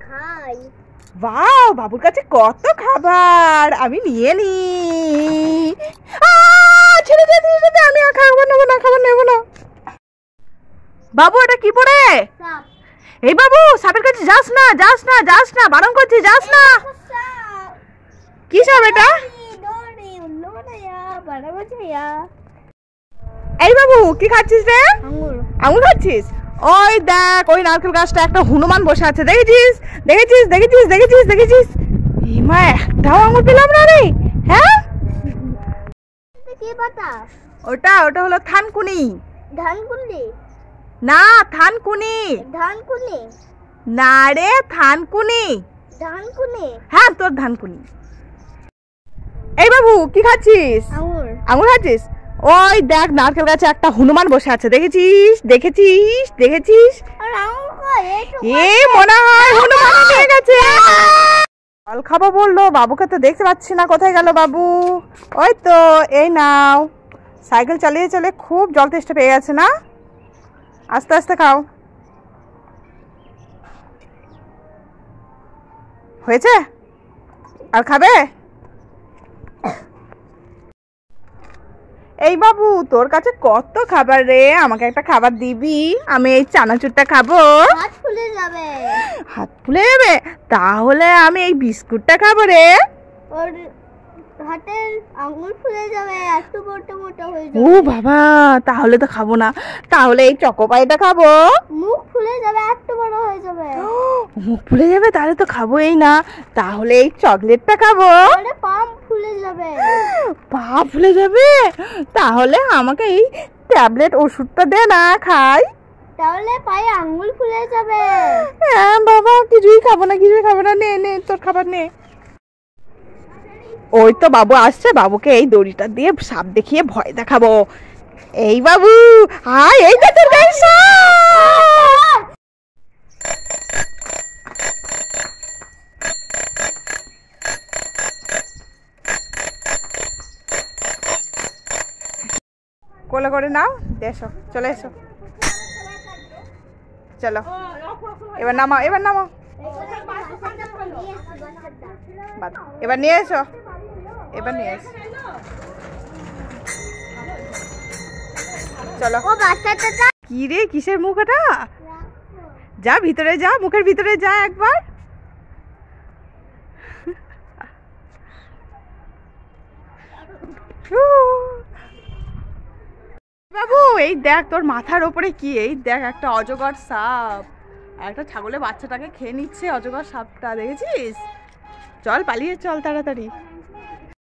খাই। বাহ, বাবুর কাছে কত খাবার, আমি নিয়ে নি। ছেড়ে দে, ছেড়ে দে, আমি আর খাবার নেবো না, খাবার নেবো না। বাবু এটা কি পড়ে? এই বাবু, সাপের কাছে যাস না, যাস না, যাস না, বারণ করছি, যাস না। কি সাপ এটা? এই বাবু, কি খাচ্ছিস রে? আঙুর খাচ্ছিস? ওই দেখ, ওই নারকেল গাছটা একটা হনুমান বসে আছে, দেখেছিস? দেখেছিস, দেখেছিস, দেখেছিস, দেখেছিস? মা, একটাও আঙুর পেলাম না রে। হ্যাঁ, ওটা ওটা হলো থানকুনি। ধানকুনি না, থানকুনি। ধানকুনি না রে, থানকুনি। ধানকুনি। হ্যাঁ, তোর ধানকুনি। এই বাবু, কি খাচ্ছিস? আঙুর। আঙুর খাচ্ছিস? ওই দেখ, নারকেল গাছে একটা হনুমান বসে আছে, দেখেছিস? দেখেছিস, দেখেছিস? আর আঙুর কই? এই মনে হয় হনুমান নিয়ে গেছে। জল খাবো বললো, বাবুকে তো দেখতে পাচ্ছি না, কোথায় গেল বাবু? ওই তো, এই নাও। সাইকেল চালিয়ে চলে খুব জল তেষ্টা পেয়ে গেছে না? আস্তে আস্তে খাও। হয়েছে? আর খাবে? এই বাবু, তোর কাছে কত খাবার রে, আমাকে একটা খাবার দিবি? আমি এই চানাচুরটা খাবো। হাত ফুলে যাবে। হাত ফুলে যাবে? তাহলে আমি এই বিস্কুটটা খাবো রে। ওর হাতের আঙুল ফুলে যাবে, এত মোটা মোটা হয়ে ও যাবে। বাবা, তাহলে তো খাবো না। তাহলে এই চকোপাইটা খাবো। মুখ ফুলে যাবে, এত বড় হয়ে যাবে। মুখ ফুলে যাবে? তাহলে তো খাবোই না। তাহলে এই চকলেটটা খাবো। তাহলে পাম ফুলে যাবে। পা ফুলে যাবে? তাহলে আমাকে এই ট্যাবলেট ওষুধটা দে না, খাই। তাহলে পায়ে আঙুল ফুলে যাবে। হ্যাঁ বাবা, কিছুই খাবো না, কিছুই খাবো না। নে নে, তোর খাবার নে। ওই তো বাবু আসছে, বাবুকে এই দড়িটা দিয়ে সাপ দেখিয়ে ভয় দেখাবো। এই বাবু, আয়, এই তো তোর গায়ে সাপ। কোলে করে নাও, এসো, চলে এসো, চলো। এবার নামাও, এবার নামাও, এবার নিয়ে এসো, এবার নিয়ে এসো, চলো। ও বাচ্চাটা কি রে, কিসের মুখ এটা? যা ভিতরে যা, মুখের ভিতরে যা একবার। বাবু, এই দেখ তোর মাথার ওপরে কি, এই দেখ একটা অজগর সাপ, একটা ছাগলের বাচ্চাটাকে খেয়ে নিচ্ছে অজগর সাপটা, দেখেছিস? চল, পালিয়ে চল তাড়াতাড়ি।